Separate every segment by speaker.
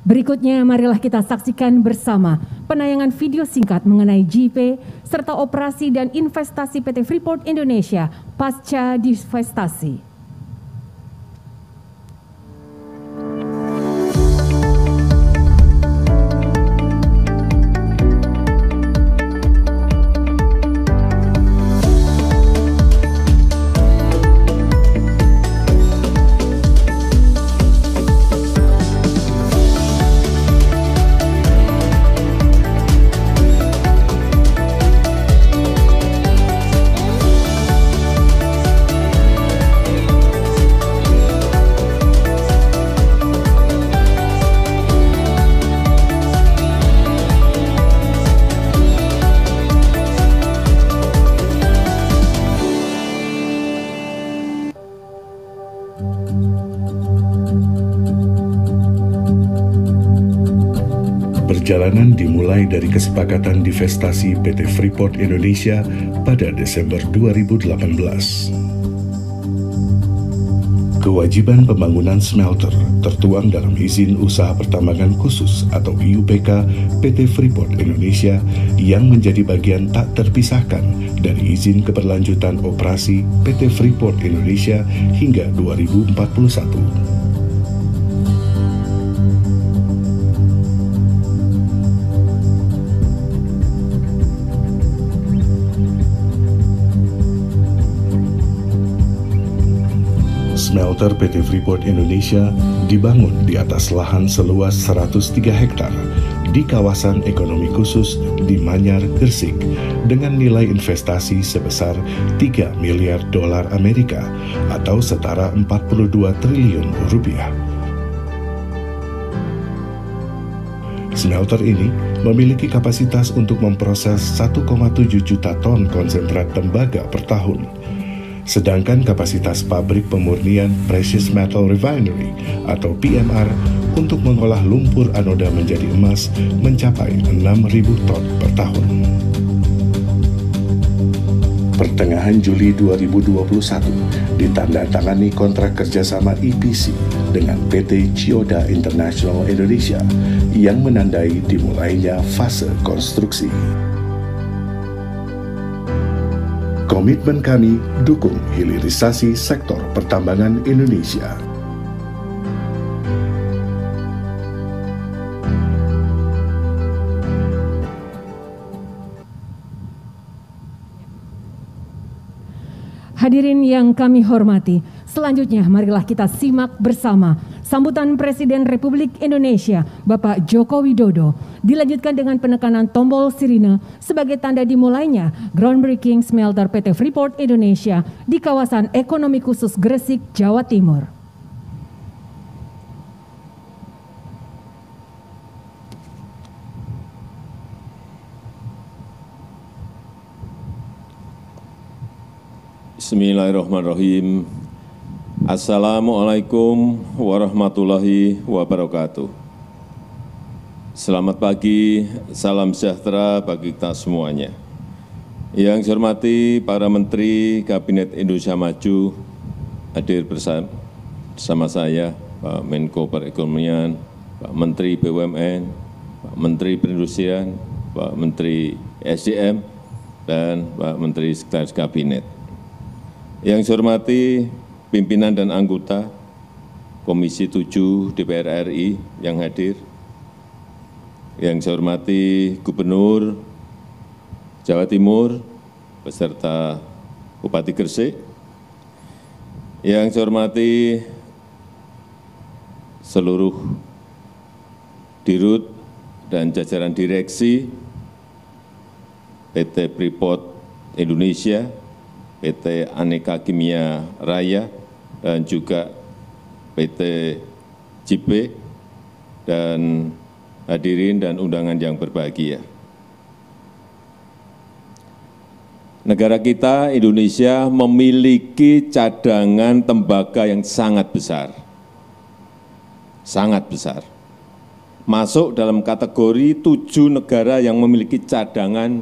Speaker 1: Berikutnya, marilah kita saksikan bersama penayangan video singkat mengenai JIPE serta operasi dan investasi PT Freeport Indonesia pasca divestasi.
Speaker 2: Perjalanan dimulai dari kesepakatan divestasi PT Freeport Indonesia pada Desember 2018. Kewajiban pembangunan smelter tertuang dalam izin usaha pertambangan khusus atau IUPK PT Freeport Indonesia yang menjadi bagian tak terpisahkan dari izin keberlanjutan operasi PT Freeport Indonesia hingga 2041. Smelter PT Freeport Indonesia dibangun di atas lahan seluas 103 hektar di kawasan ekonomi khusus di Manyar, Gresik dengan nilai investasi sebesar 3 miliar dolar Amerika atau setara 42 triliun rupiah. Smelter ini memiliki kapasitas untuk memproses 1,7 juta ton konsentrat tembaga per tahun. Sedangkan kapasitas pabrik pemurnian Precious Metal Refinery atau PMR untuk mengolah lumpur anoda menjadi emas mencapai 6.000 ton per tahun. Pertengahan Juli 2021 ditandatangani kontrak kerjasama EPC dengan PT Chiyoda International Indonesia yang menandai dimulainya fase konstruksi. Komitmen kami dukung hilirisasi sektor pertambangan Indonesia.
Speaker 1: Hadirin yang kami hormati, selanjutnya marilah kita simak bersama sambutan Presiden Republik Indonesia Bapak Joko Widodo dilanjutkan dengan penekanan tombol sirine sebagai tanda dimulainya groundbreaking smelter PT Freeport Indonesia di kawasan ekonomi khusus Gresik, Jawa Timur.
Speaker 3: Bismillahirrahmanirrahim. Assalamualaikum warahmatullahi wabarakatuh. Selamat pagi, salam sejahtera bagi kita semuanya. Yang saya hormati para Menteri Kabinet Indonesia Maju hadir bersama saya, Pak Menko Perekonomian, Pak Menteri BUMN, Pak Menteri Perindustrian, Pak Menteri SDM, dan Pak Menteri Sekretaris Kabinet. Yang saya hormati pimpinan dan anggota Komisi 7 DPR RI yang hadir, yang saya hormati Gubernur Jawa Timur beserta Bupati Gresik, yang saya hormati seluruh dirut dan jajaran direksi PT Freeport Indonesia, PT Aneka Kimia Raya, dan juga PT JIPE, dan hadirin dan undangan yang berbahagia. Negara kita, Indonesia, memiliki cadangan tembaga yang sangat besar. Sangat besar. Masuk dalam kategori 7 negara yang memiliki cadangan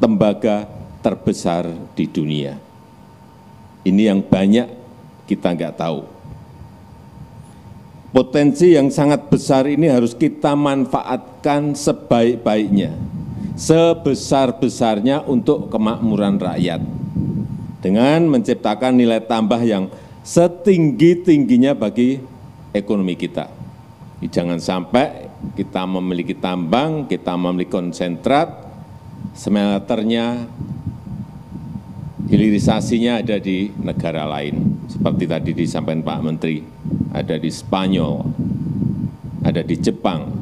Speaker 3: tembaga terbesar di dunia. Ini yang banyak kita nggak tahu. Potensi yang sangat besar ini harus kita manfaatkan sebaik-baiknya, sebesar-besarnya untuk kemakmuran rakyat, dengan menciptakan nilai tambah yang setinggi-tingginya bagi ekonomi kita. Jangan sampai kita memiliki tambang, kita memiliki konsentrat, smelternya, hilirisasinya ada di negara lain. Seperti tadi disampaikan Pak Menteri, ada di Spanyol, ada di Jepang.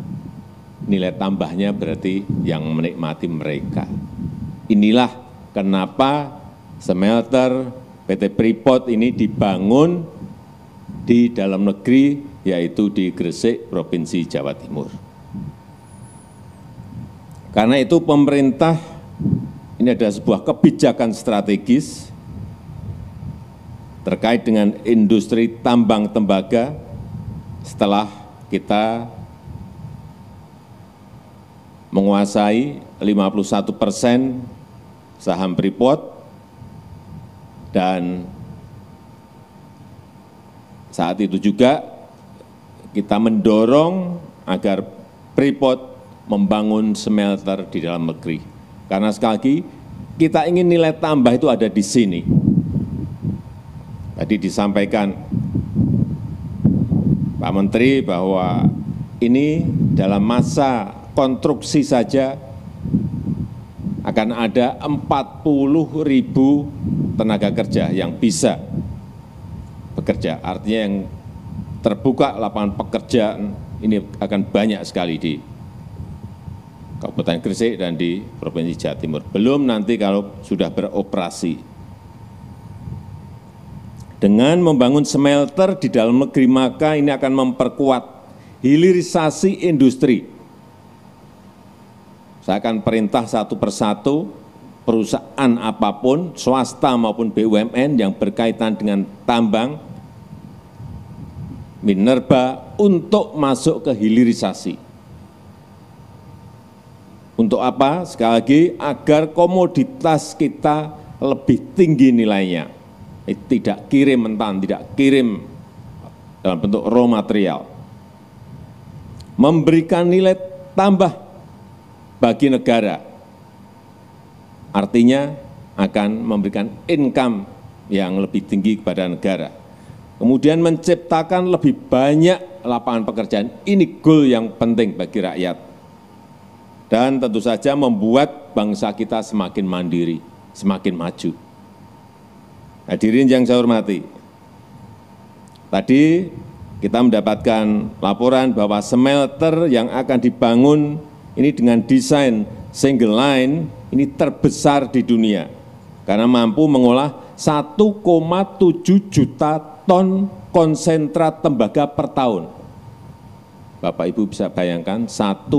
Speaker 3: Nilai tambahnya berarti yang menikmati mereka. Inilah kenapa smelter PT Freeport ini dibangun di dalam negeri, yaitu di Gresik, Provinsi Jawa Timur. Karena itu pemerintah, ini ada sebuah kebijakan strategis terkait dengan industri tambang tembaga. Setelah kita menguasai 51% saham Freeport, dan saat itu juga kita mendorong agar Freeport membangun smelter di dalam negeri. Karena sekali lagi, kita ingin nilai tambah itu ada di sini. Tadi disampaikan Pak Menteri bahwa ini dalam masa konstruksi saja akan ada 40.000 tenaga kerja yang bisa bekerja. Artinya yang terbuka lapangan pekerjaan ini akan banyak sekali di Kabupaten Gresik dan di Provinsi Jawa Timur. Belum nanti kalau sudah beroperasi. Dengan membangun smelter di dalam negeri, maka ini akan memperkuat hilirisasi industri. Saya akan perintah satu persatu perusahaan apapun, swasta maupun BUMN yang berkaitan dengan tambang, minerba, untuk masuk ke hilirisasi. Untuk apa? Sekali lagi, agar komoditas kita lebih tinggi nilainya. Tidak kirim mentah, tidak kirim dalam bentuk raw material. Memberikan nilai tambah bagi negara. Artinya akan memberikan income yang lebih tinggi kepada negara. Kemudian menciptakan lebih banyak lapangan pekerjaan. Ini goal yang penting bagi rakyat. Dan tentu saja membuat bangsa kita semakin mandiri, semakin maju. Hadirin yang saya hormati, tadi kita mendapatkan laporan bahwa smelter yang akan dibangun ini dengan desain single line ini terbesar di dunia karena mampu mengolah 1,7 juta ton konsentrat tembaga per tahun. Bapak Ibu bisa bayangkan 1,7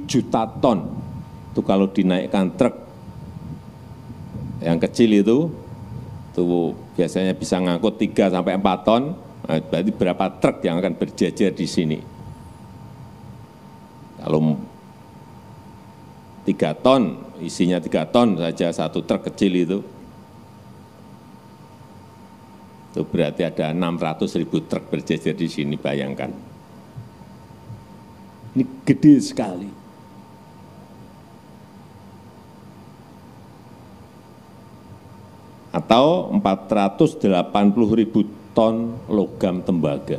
Speaker 3: juta ton. Itu kalau dinaikkan truk yang kecil itu biasanya bisa ngangkut 3 sampai 4 ton. Nah, berarti berapa truk yang akan berjajar di sini? Kalau 3 ton, isinya 3 ton saja satu truk kecil itu berarti ada 600.000 truk berjajar di sini, bayangkan. Ini gede sekali. Atau 480.000 ton logam tembaga.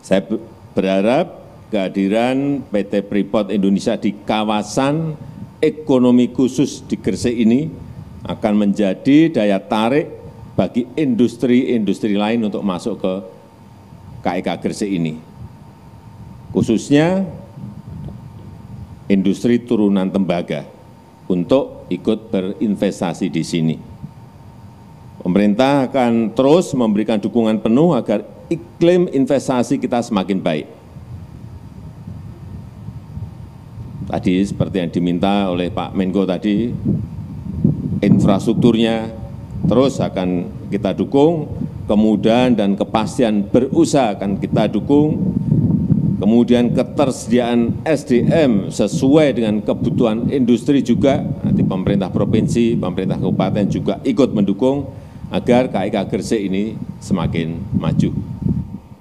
Speaker 3: Saya berharap kehadiran PT Freeport Indonesia di kawasan ekonomi khusus di Gresik ini akan menjadi daya tarik bagi industri-industri lain untuk masuk ke KEK Gresik ini. Khususnya industri turunan tembaga untuk ikut berinvestasi di sini. Pemerintah akan terus memberikan dukungan penuh agar iklim investasi kita semakin baik. Tadi seperti yang diminta oleh Pak Menko tadi, infrastrukturnya terus akan kita dukung, kemudahan dan kepastian berusaha akan kita dukung, kemudian ketersediaan SDM sesuai dengan kebutuhan industri juga, nanti pemerintah provinsi, pemerintah kabupaten juga ikut mendukung agar KIK Gresik ini semakin maju.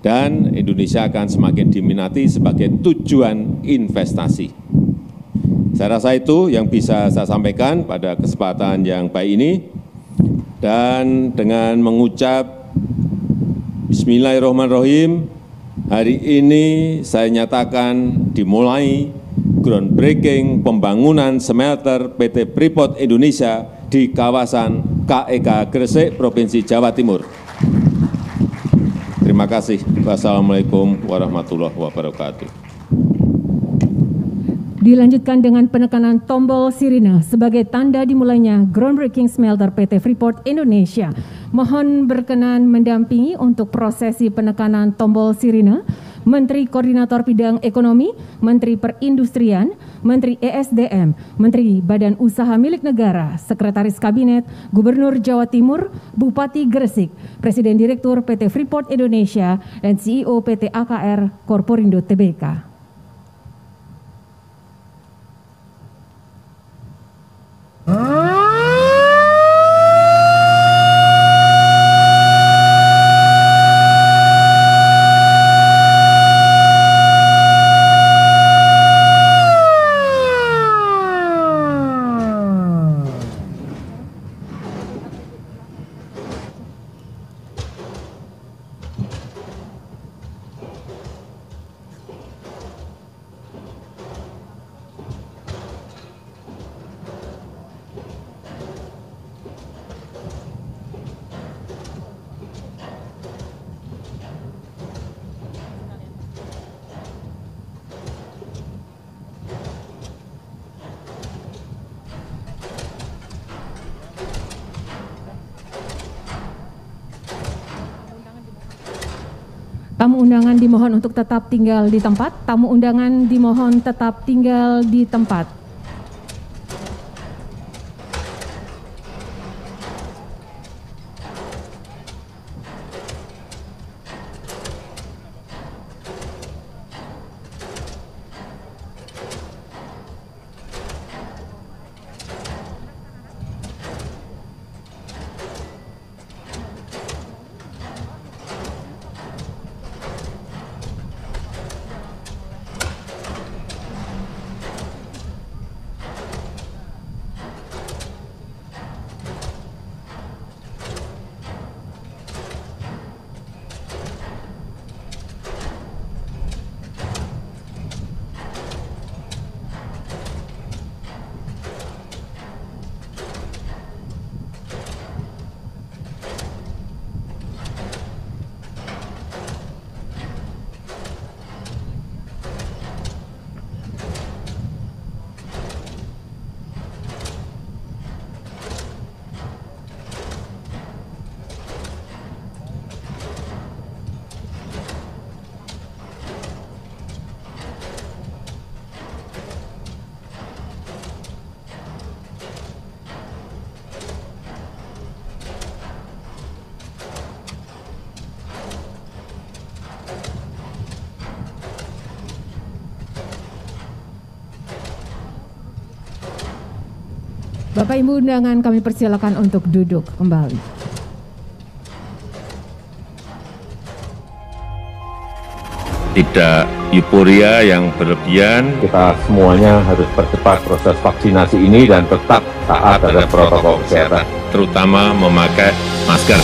Speaker 3: Dan Indonesia akan semakin diminati sebagai tujuan investasi. Saya rasa itu yang bisa saya sampaikan pada kesempatan yang baik ini. Dan dengan mengucap Bismillahirrahmanirrahim, hari ini saya nyatakan dimulai groundbreaking pembangunan smelter PT Freeport Indonesia di kawasan KIK Gresik, Provinsi Jawa Timur. Terima kasih. Wassalamualaikum warahmatullahi wabarakatuh.
Speaker 1: Dilanjutkan dengan penekanan tombol sirine sebagai tanda dimulainya groundbreaking smelter PT Freeport Indonesia. Mohon berkenan mendampingi untuk prosesi penekanan tombol sirine Menteri Koordinator Bidang Ekonomi, Menteri Perindustrian, Menteri ESDM, Menteri Badan Usaha Milik Negara, Sekretaris Kabinet, Gubernur Jawa Timur, Bupati Gresik, Presiden Direktur PT Freeport Indonesia, dan CEO PT AKR Korporindo Tbk. Tamu undangan dimohon untuk tetap tinggal di tempat. Tamu undangan dimohon tetap tinggal di tempat. Bapak Ibu undangan kami persilakan untuk duduk kembali.
Speaker 4: Tidak euforia yang berlebihan.
Speaker 5: Kita semuanya harus percepat proses vaksinasi ini dan tetap taat terhadap protokol kesehatan.
Speaker 4: Terutama memakai masker.